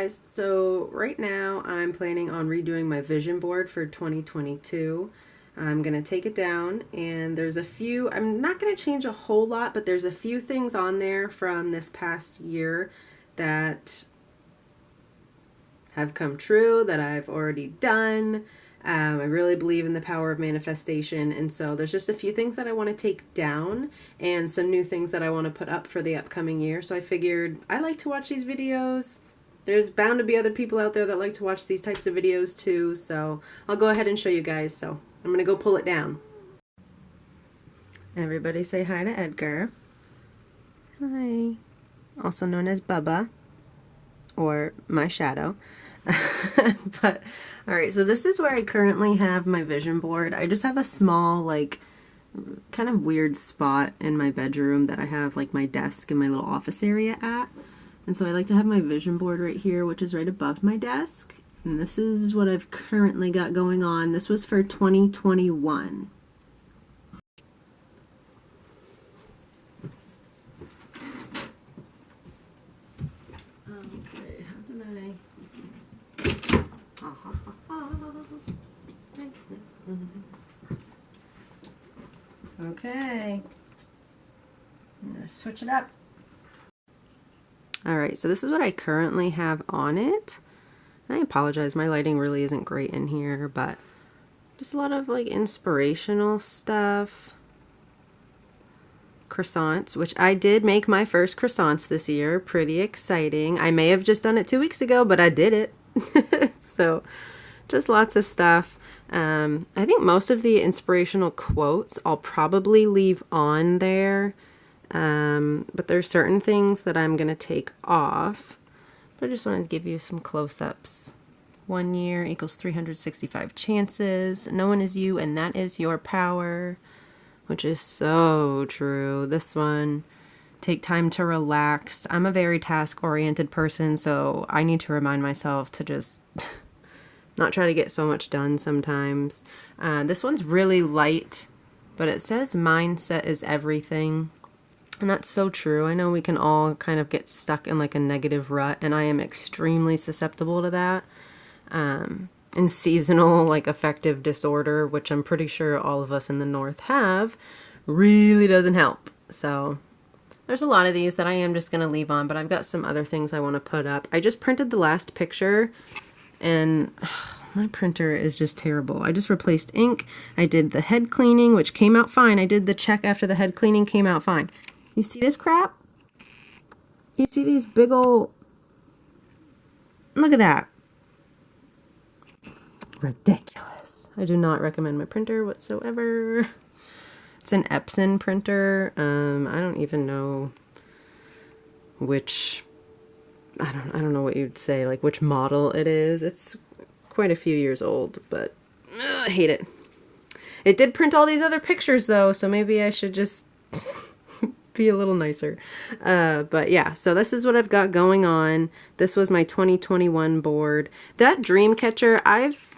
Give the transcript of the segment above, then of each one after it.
guys, so right now I'm planning on redoing my vision board for 2022. I'm going to take it down, and there's a few, I'm not going to change a whole lot, but there's a few things on there from this past year that have come true, that I've already done. I really believe in the power of manifestation, and so there's just a few things that I want to take down and some new things that I want to put up for the upcoming year. So I figured I like to watch these videos. There's bound to be other people out there that like to watch these types of videos too, so I'll go ahead and show you guys. So I'm going to go pull it down. Everybody say hi to Edgar. Hi. Also known as Bubba, or my shadow. But alright, so this is where I currently have my vision board. I just have a small, like, kind of weird spot in my bedroom that I have, like, my desk and my little office area at. And so I like to have my vision board right here, which is right above my desk. And this is what I've currently got going on. This was for 2021. Okay, how can I... Okay, I'm gonna switch it up. Alright, so this is what I currently have on it. I apologize, my lighting really isn't great in here, but just a lot of like inspirational stuff. Croissants, which I did make my first croissants this year. Pretty exciting. I may have just done it 2 weeks ago, but I did it. So just lots of stuff. I think most of the inspirational quotes I'll probably leave on there. But there's certain things that I'm going to take off. But I just wanted to give you some close-ups. 1 year equals 365 chances. No one is you, and that is your power. Which is so true. This one, take time to relax. I'm a very task-oriented person, so I need to remind myself to just not try to get so much done sometimes. This one's really light, but it says mindset is everything. And that's so true. I know we can all kind of get stuck in like a negative rut, and I am extremely susceptible to that. And seasonal like affective disorder, which I'm pretty sure all of us in the north have, really doesn't help. So there's a lot of these that I am just going to leave on, but I've got some other things I want to put up. I just printed the last picture, and my printer is just terrible. I just replaced ink. I did the head cleaning, which came out fine. I did the check after the head cleaning, came out fine. You see this crap? You see these big old... Look at that. Ridiculous. I do not recommend my printer whatsoever. It's an Epson printer. I don't even know which... I don't know what you'd say, like which model it is. It's quite a few years old, but I hate it. It did print all these other pictures though, so maybe I should just be a little nicer. But yeah, so this is what I've got going on. This was my 2021 board. That dream catcher, I've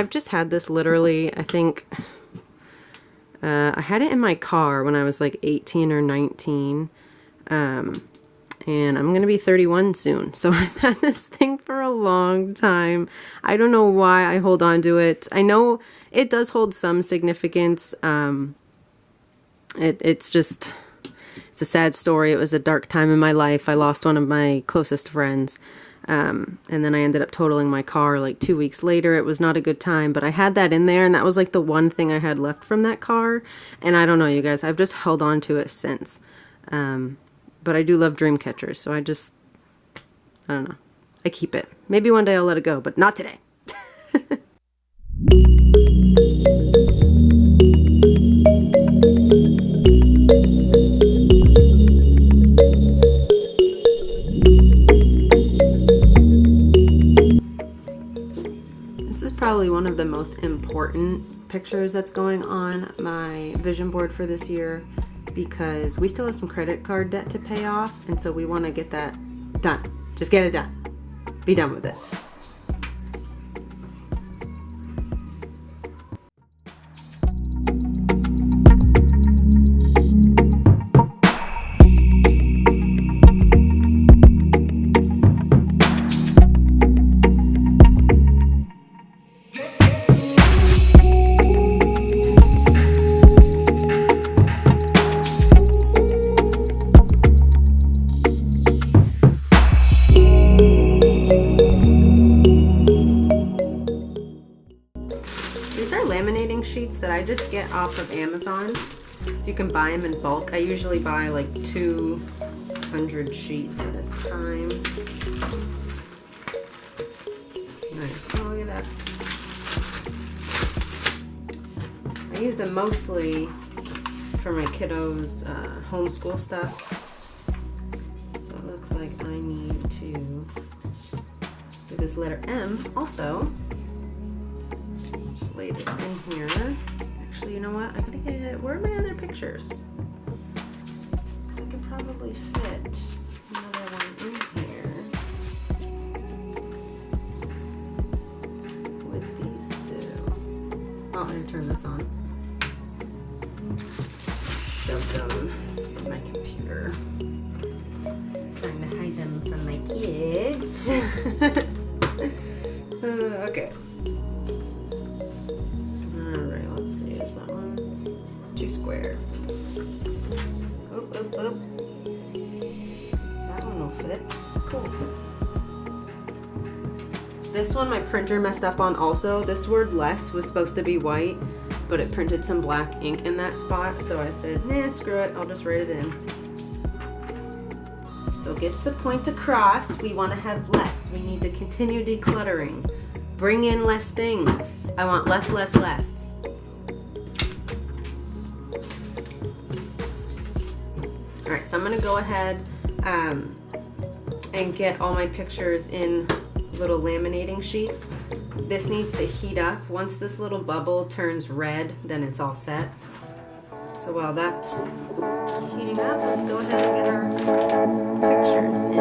just had this literally, I think, I had it in my car when I was like 18 or 19. And I'm going to be 31 soon. So I've had this thing for a long time. I don't know why I hold on to it. I know it does hold some significance. It's a sad story. It was a dark time in my life. I lost one of my closest friends. And then I ended up totaling my car like 2 weeks later. It was not a good time, but I had that in there, and that was like the one thing I had left from that car. And I don't know, you guys, I've just held on to it since. But I do love dream catchers, so I don't know. I keep it. Maybe one day I'll let it go, but not today. This is probably one of the most important pictures that's going on my vision board for this year, because we still have some credit card debt to pay off, and so we want to get that done. Just get it done. Be done with it. get off of Amazon. So you can buy them in bulk. I usually buy like 200 sheets at a time. Nice. Oh, look at that. I use them mostly for my kiddos' homeschool stuff. So it looks like I need to do this letter M also. Just lay this in here. Actually, you know what? I gotta get, where are my other pictures? Because I could probably fit another one in here with these two. Oh, I'm gonna turn this on. Shove them in my computer. Trying to hide them from my kids. Okay. Alright, let's see. Is that one too square? Oop, oop, oop. That one will fit. Cool. This one my printer messed up on also. This word less was supposed to be white, but it printed some black ink in that spot, so I said, nah, screw it, I'll just write it in. Still gets the point across. We want to have less. We need to continue decluttering. Bring in less things. I want less, less, less. All right, so I'm gonna go ahead and get all my pictures in little laminating sheets. This needs to heat up. Once this little bubble turns red, then it's all set. So while that's heating up, let's go ahead and get our pictures in.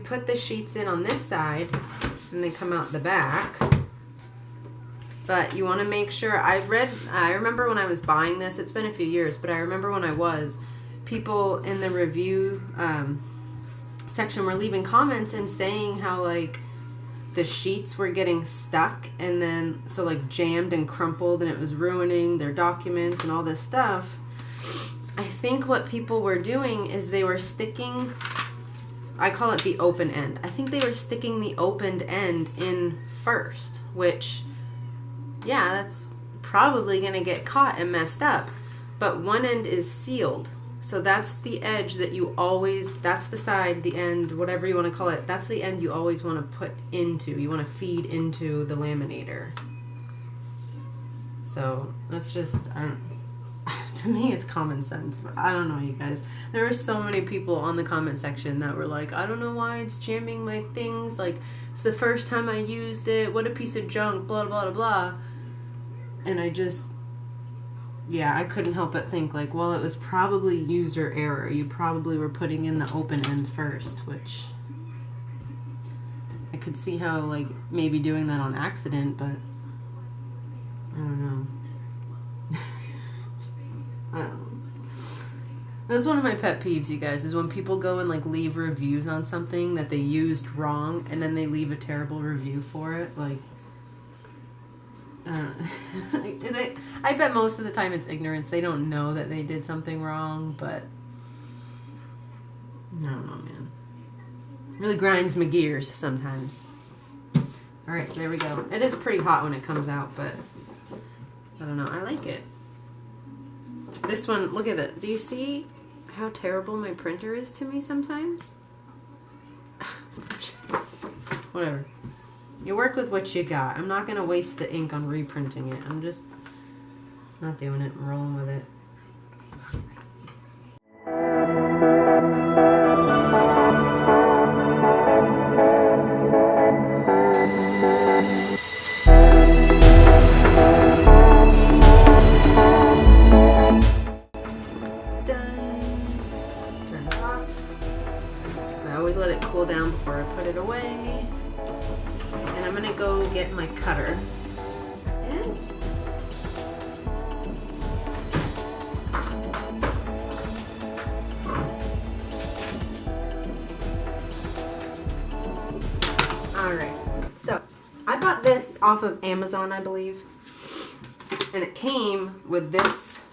Put the sheets in on this side and they come out the back, but you want to make sure. I remember when I was buying this, it's been a few years, but I remember when I was, people in the review section were leaving comments and saying how like the sheets were getting stuck and then so like jammed and crumpled, and it was ruining their documents and all this stuff. I think what people were doing is they were sticking, I call it the open end. I think they were sticking the opened end in first, which, yeah, that's probably gonna get caught and messed up. But one end is sealed. So that's the edge that you always, that's the side, the end, whatever you wanna call it, that's the end you always wanna put into. You wanna feed into the laminator. So that's just, to me, it's common sense, but I don't know, you guys. There were so many people on the comment section that were like, I don't know why it's jamming my things. Like, it's the first time I used it. What a piece of junk, blah, blah, blah, blah. And I just, yeah, I couldn't help but think, like, well, it was probably user error. You probably were putting in the open end first, which I could see how, like, maybe doing that on accident, but I don't know. I don't know. That's one of my pet peeves, you guys, is when people go and like leave reviews on something that they used wrong and then they leave a terrible review for it. Like, I don't know. I bet most of the time it's ignorance. They don't know that they did something wrong, but I don't know, man. It really grinds my gears sometimes. Alright, so there we go. It is pretty hot when it comes out, but I don't know. I like it. This one, look at it. Do you see how terrible my printer is to me sometimes? Whatever. You work with what you got. I'm not going to waste the ink on reprinting it. I'm just not doing it. I'm rolling with it. Down before I put it away. And I'm gonna go get my my cutter. And alright, so I bought this off of Amazon, I believe, and it came with this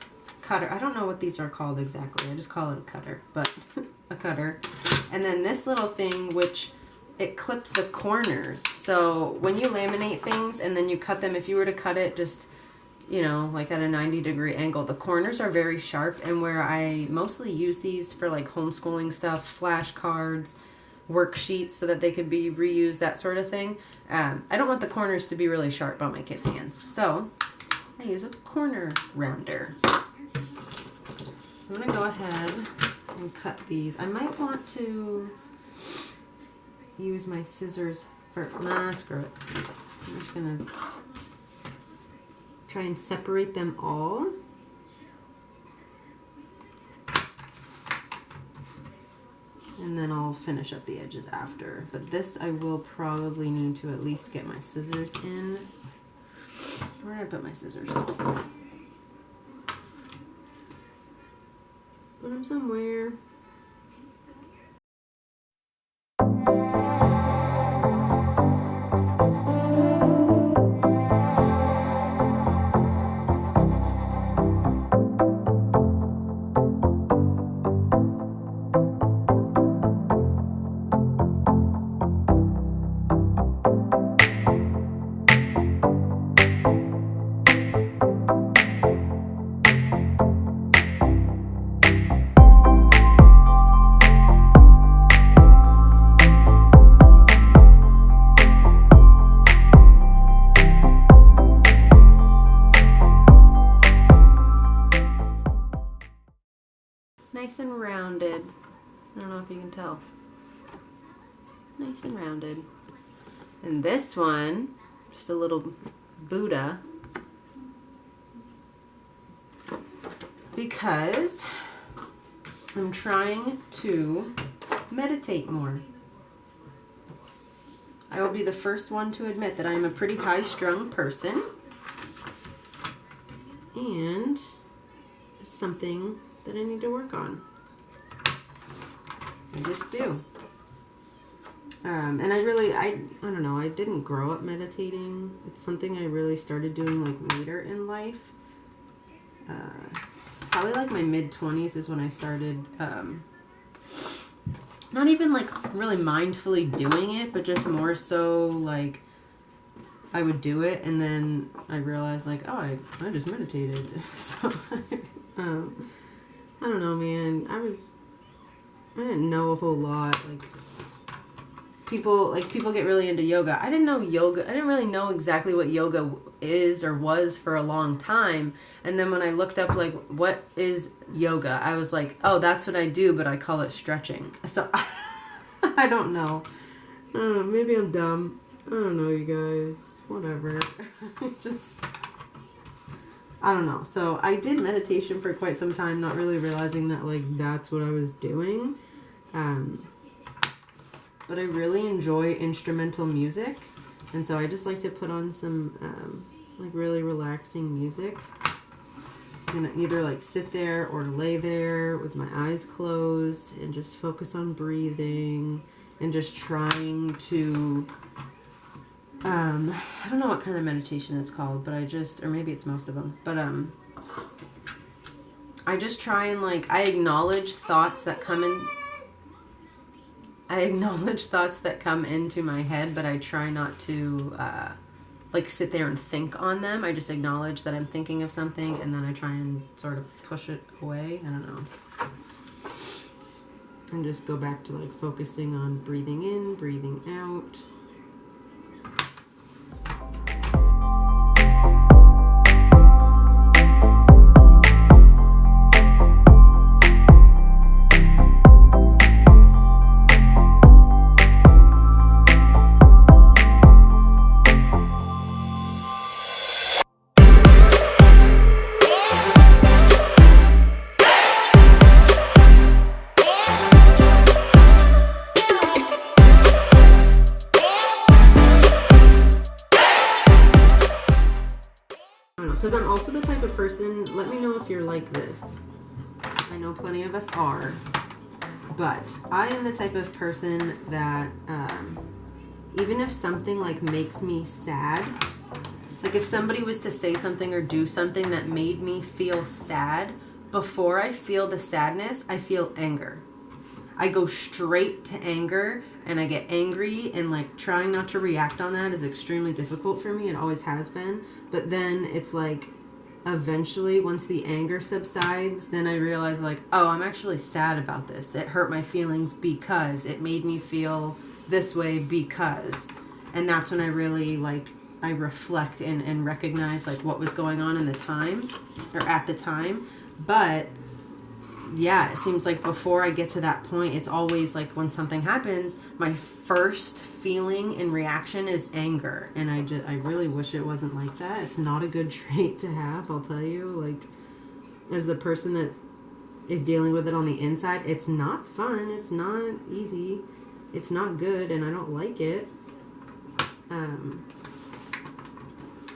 cutter. I don't know what these are called exactly. I just call it a cutter, but a cutter. And then this little thing, which it clips the corners. So when you laminate things and then you cut them, if you were to cut it just, you know, like at a 90-degree angle, the corners are very sharp. And where I mostly use these for like homeschooling stuff, flashcards, worksheets, so that they could be reused, that sort of thing. I don't want the corners to be really sharp on my kids' hands. So I use a corner rounder. I'm going to go ahead and cut these. I might want to use my scissors for, nah, screw it. I'm just going to try and separate them all. And then I'll finish up the edges after. But this I will probably need to at least get my scissors in. Where did I put my scissors? Put them somewhere. Nice and rounded. I don't know if you can tell. Nice and rounded. And this one, just a little Buddha. Because I'm trying to meditate more. I will be the first one to admit that I am a pretty high-strung person. And it's something that I need to work on. I just do. And I don't know, I didn't grow up meditating. It's something I really started doing like later in life. Probably like my mid-20s is when I started, not even like really mindfully doing it, but just more so like I would do it and then I realized like, oh, I just meditated. So I don't know, man. I didn't know a whole lot. Like people get really into yoga. I didn't know yoga. I didn't really know exactly what yoga is or was for a long time. And then when I looked up like what is yoga, I was like, oh, that's what I do, but I call it stretching. So I don't know. I don't know. Maybe I'm dumb. I don't know, you guys. Whatever. I don't know. So I did meditation for quite some time, not really realizing that like that's what I was doing. But I really enjoy instrumental music. And so I just like to put on some like really relaxing music. I'm gonna either like sit there or lay there with my eyes closed and just focus on breathing and just trying to I don't know what kind of meditation it's called, but or maybe it's most of them, but I just try and like, I acknowledge thoughts that come into my head, but I try not to like sit there and think on them. I just acknowledge that I'm thinking of something and then I try and sort of push it away. I don't know. And just go back to like focusing on breathing in, breathing out. Because I'm also the type of person, let me know if you're like this. I know plenty of us are. But I am the type of person that even if something like makes me sad, like if somebody was to say something or do something that made me feel sad, before I feel the sadness, I feel anger. I go straight to anger and I get angry, and like trying not to react on that is extremely difficult for me. It always has been. But then it's like eventually once the anger subsides, then I realize like, oh, I'm actually sad about this. It hurt my feelings because it made me feel this way because. And that's when I really like, I reflect and recognize like what was going on in the time or at the time. But yeah, it seems like before I get to that point, it's always like when something happens, my first feeling and reaction is anger. And I really wish it wasn't like that. It's not a good trait to have, I'll tell you. Like, as the person that is dealing with it on the inside, it's not fun. It's not easy. It's not good, and I don't like it.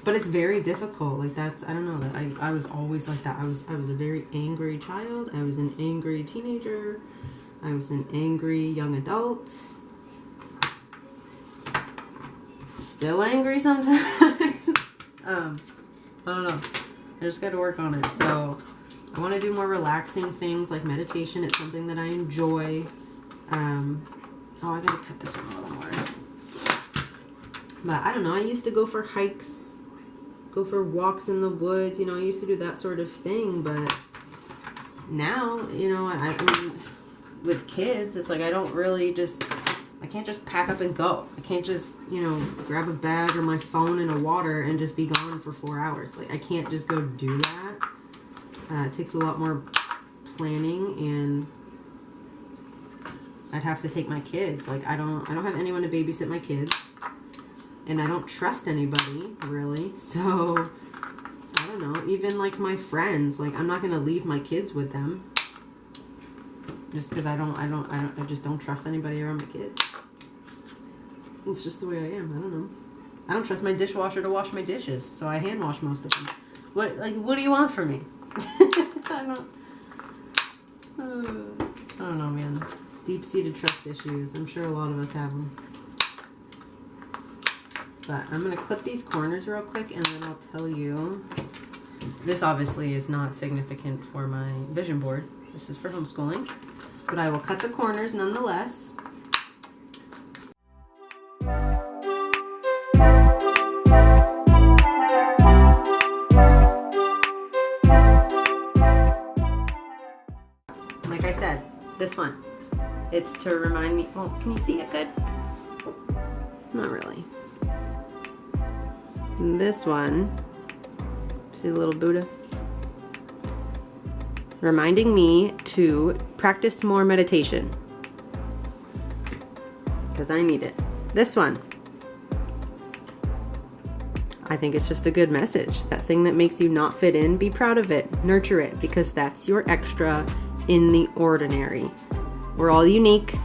But it's very difficult. Like that's, I don't know, that I was always like that. I was a very angry child. I was an angry teenager. I was an angry young adult. Still angry sometimes. I don't know. I just got to work on it. So I want to do more relaxing things like meditation. It's something that I enjoy. Oh, I got to cut this one a little more. But I don't know. I used to go for hikes. Go for walks in the woods, you know, I used to do that sort of thing, but now, you know, I mean, with kids, it's like I can't just pack up and go. I can't just, you know, grab a bag or my phone and a water and just be gone for 4 hours. Like, I can't just go do that. It takes a lot more planning, and I'd have to take my kids. Like, I don't have anyone to babysit my kids. And I don't trust anybody, really. So, I don't know. Even, like, my friends. Like, I'm not going to leave my kids with them. Just because I just don't trust anybody around my kids. It's just the way I am. I don't know. I don't trust my dishwasher to wash my dishes. So I hand wash most of them. What do you want from me? I don't know, man. Deep-seated trust issues. I'm sure a lot of us have them. But I'm going to clip these corners real quick, and then I'll tell you. This obviously is not significant for my vision board. This is for homeschooling. But I will cut the corners nonetheless. Like I said, this one. It's to remind me. Oh, can you see it good? Not really. This one, see the little Buddha? Reminding me to practice more meditation. Because I need it. This one, I think it's just a good message. That thing that makes you not fit in, be proud of it. Nurture it, because that's your extra in the ordinary. We're all unique.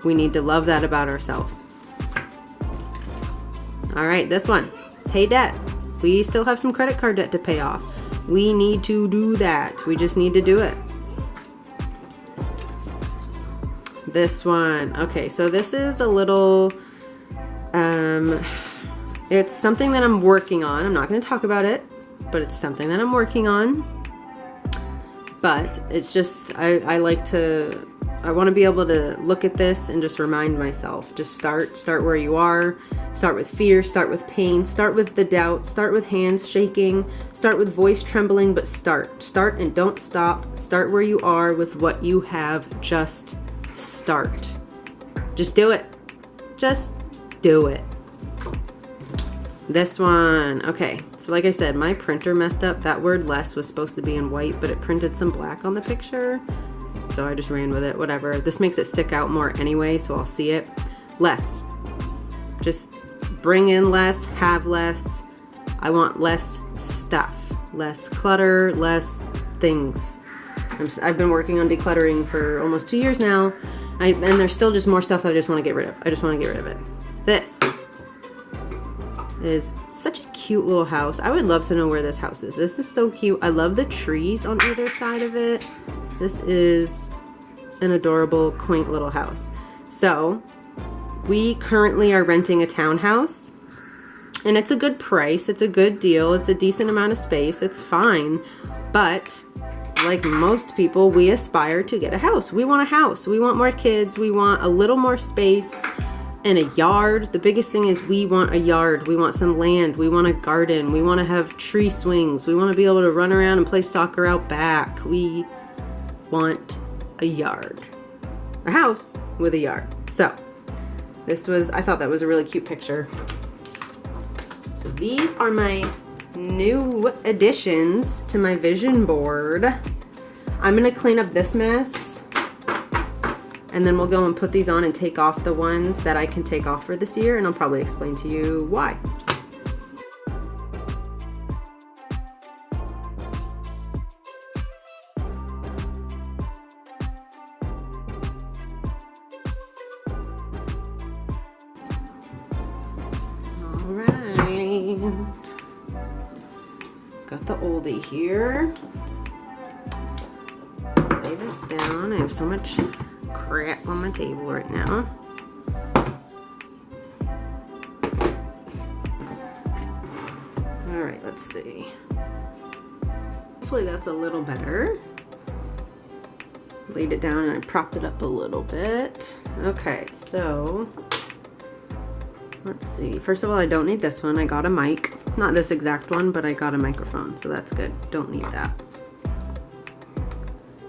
We need to love that about ourselves. All right, this one. Pay debt. We still have some credit card debt to pay off. We need to do that. We just need to do it. This one. Okay, so this is a little, it's something that I'm working on. I'm not going to talk about it, but it's something that I'm working on. But it's just, I want to be able to look at this and just remind myself. Just start where you are. Start with fear, start with pain, start with the doubt, start with hands shaking, start with voice trembling, but start. Start and don't stop. Start where you are with what you have. Just start. Just do it. Just do it. This one. Okay, so like I said, my printer messed up. That word less was supposed to be in white, but it printed some black on the picture. So I just ran with it, whatever. This makes it stick out more anyway, so I'll see it. Less. Just bring in less, have less. I want less stuff. Less clutter, less things. I've been working on decluttering for almost 2 years now. And there's still just more stuff that I just want to get rid of. I just want to get rid of it. This is Such a cute little house. I would love to know where this house is. This is so cute. I love the trees on either side of it. This is an adorable, quaint little house. So we currently are renting a townhouse, and it's a good price. It's a good deal. It's a decent amount of space. It's fine. But like most people, we aspire to get a house. We want a house. We want more kids. We want a little more space and a yard. The biggest thing is we want a yard. We want some land. We want a garden. We want to have tree swings. We want to be able to run around and play soccer out back. We want a yard. A house with a yard. So I thought that was a really cute picture. So these are my new additions to my vision board. I'm gonna clean up this mess, and then we'll go and put these on and take off the ones that I can take off for this year, and I'll probably explain to you why. Got the oldie here. Lay this down. I have so much crap on my table right now. All right, let's see. Hopefully that's a little better. Laid it down and I propped it up a little bit. Okay, so let's see. First of all, I don't need this one. I got a mic. Not this exact one, but I got a microphone, so that's good. Don't need that.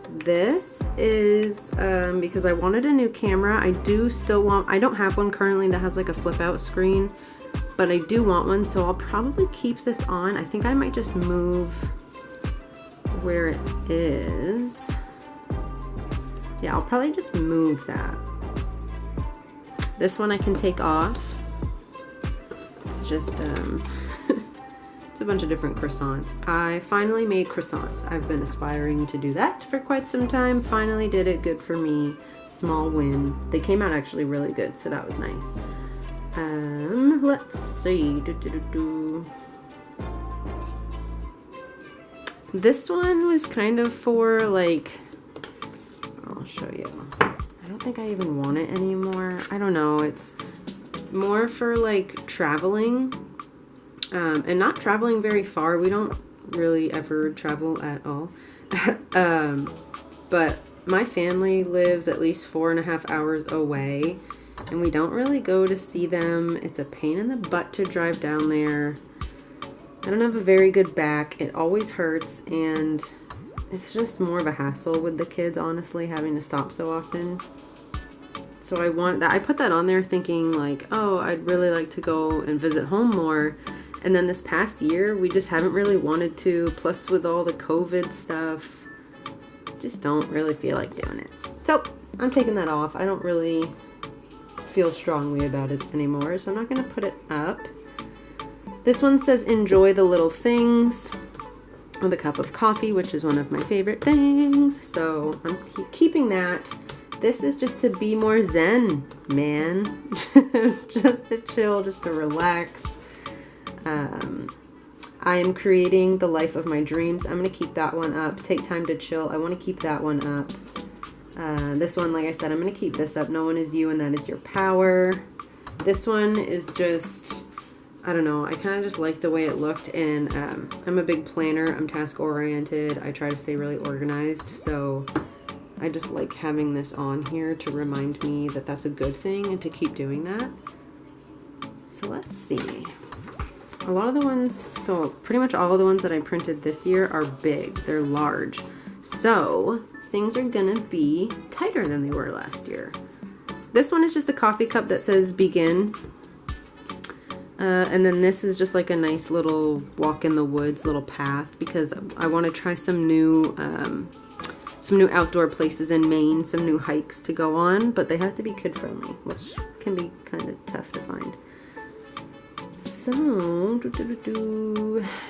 This is because I wanted a new camera. I don't have one currently that has like a flip out screen, but I do want one, so I'll probably keep this on. I think I might just move where it is. Yeah, I'll probably just move that. This one I can take off. It's just it's a bunch of different croissants. I finally made croissants. I've been aspiring to do that for quite some time. Finally did it. Good for me. Small win. They came out actually really good, so that was nice. Let's see. This one was kind of for like, I'll show you. I don't think I even want it anymore. I don't know. It's more for like traveling. And not traveling very far. We don't really ever travel at all. But my family lives at least 4.5 hours away, and we don't really go to see them. It's a pain in the butt to drive down there. I don't have a very good back. It always hurts, and it's just more of a hassle with the kids, honestly, having to stop so often. So I want that. I put that on there thinking like, oh, I'd really like to go and visit home more. And then this past year, we just haven't really wanted to. Plus, with all the COVID stuff, just don't really feel like doing it. So I'm taking that off. I don't really feel strongly about it anymore, so I'm not going to put it up. This one says, enjoy the little things, with a cup of coffee, which is one of my favorite things. So I'm keeping that. This is just to be more zen, man. Just to chill, just to relax. I am creating the life of my dreams. I'm going to keep that one up. Take time to chill. I want to keep that one up. This one, like I said, I'm going to keep this up. No one is you and that is your power. This one is just, I don't know. I kind of just like the way it looked. And I'm a big planner. I'm task oriented. I try to stay really organized. So I just like having this on here to remind me that that's a good thing and to keep doing that. So let's see. A lot of the ones, so pretty much all of the ones that I printed this year are big. They're large. So things are gonna be tighter than they were last year. This one is just a coffee cup that says begin. And then this is just like a nice little walk in the woods little path because I want to try some new outdoor places in Maine, some new hikes to go on, but they have to be kid friendly, which can be kind of tough to find. So,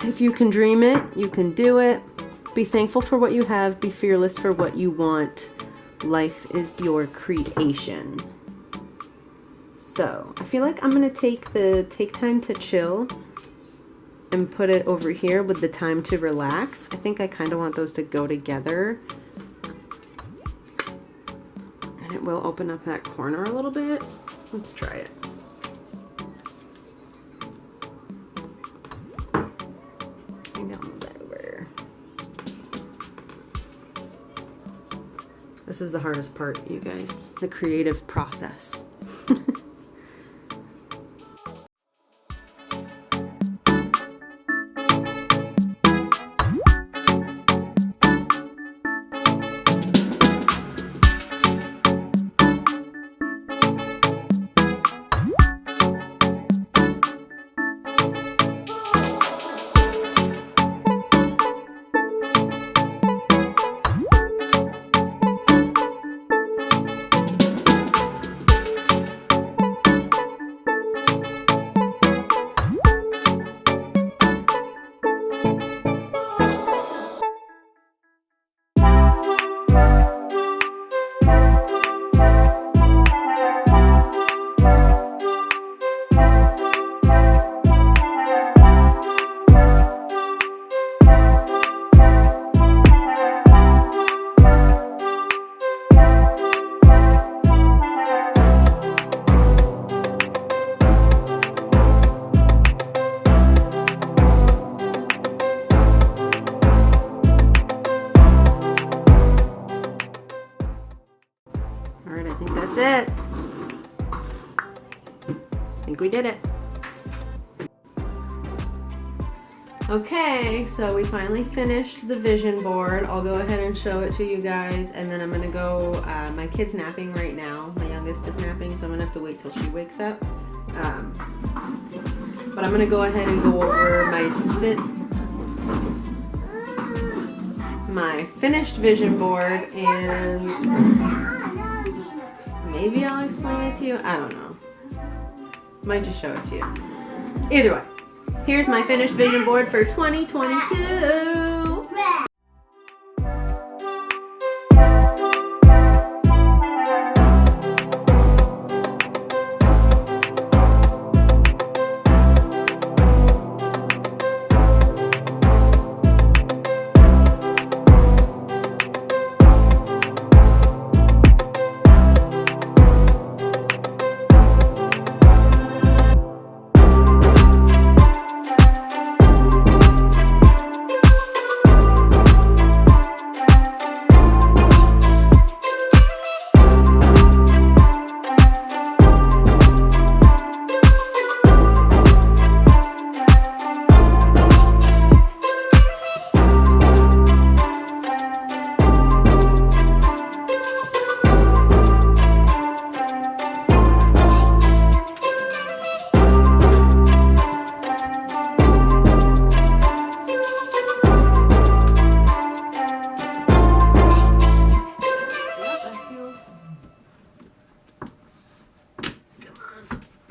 if you can dream it, you can do it. Be thankful for what you have. Be fearless for what you want. Life is your creation. So, I feel like I'm going to take time to chill and put it over here with the time to relax. I think I kind of want those to go together. And it will open up that corner a little bit. Let's try it. This is the hardest part, you guys. The creative process. Alright, I think that's it. I think we did it. Okay, so we finally finished the vision board. I'll go ahead and show it to you guys, and then I'm gonna go, my kid's napping right now. My youngest is napping, so I'm gonna have to wait till she wakes up. But I'm gonna go ahead and go over my finished vision board, and maybe I'll explain it to you. I don't know. Might just show it to you. Either way, here's my finished vision board for 2022.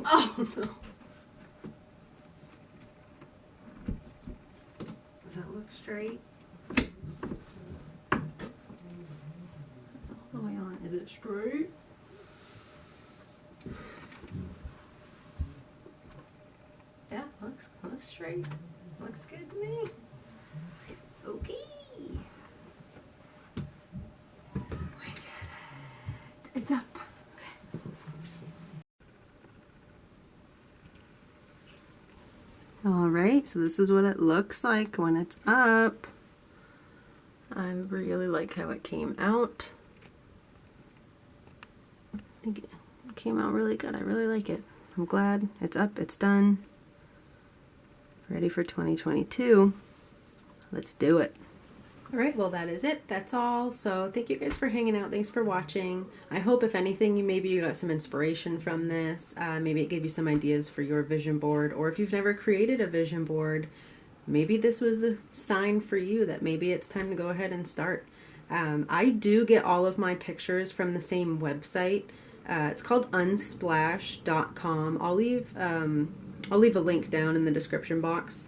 Oh no. Does that look straight? That's all the way on. Is it straight? Yeah, looks straight. Looks good to me. Okay. We did it. It's up. Alright, so this is what it looks like when it's up. I really like how it came out. I think it came out really good. I really like it. I'm glad it's up, it's done. Ready for 2022. Let's do it. Alright, well that is it. That's all. So thank you guys for hanging out. Thanks for watching. I hope if anything, maybe you got some inspiration from this. Maybe it gave you some ideas for your vision board. Or if you've never created a vision board, maybe this was a sign for you that maybe it's time to go ahead and start. I do get all of my pictures from the same website. It's called unsplash.com. I'll leave a link down in the description box.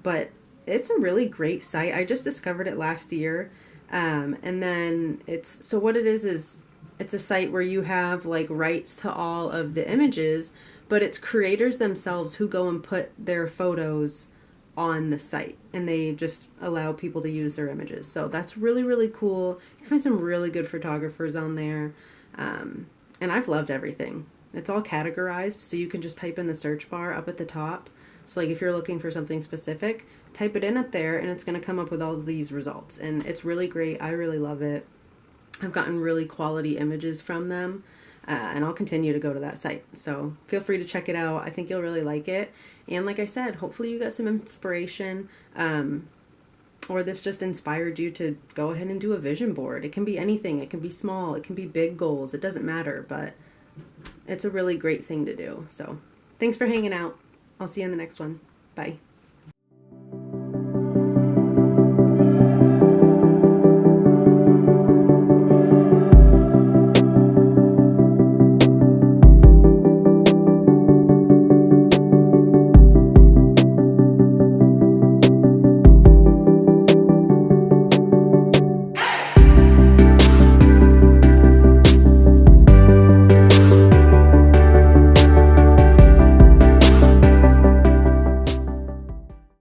But it's a really great site. I just discovered it last year. And then so what it is it's a site where you have like rights to all of the images, but it's creators themselves who go and put their photos on the site, and they just allow people to use their images. So that's really, really cool. You can find some really good photographers on there. And I've loved everything. It's all categorized, so you can just type in the search bar up at the top. So like if you're looking for something specific, type it in up there and it's going to come up with all of these results. And it's really great. I really love it. I've gotten really quality images from them. And I'll continue to go to that site. So feel free to check it out. I think you'll really like it. And like I said, hopefully you got some inspiration, or this just inspired you to go ahead and do a vision board. It can be anything. It can be small. It can be big goals. It doesn't matter, but it's a really great thing to do. So thanks for hanging out. I'll see you in the next one. Bye.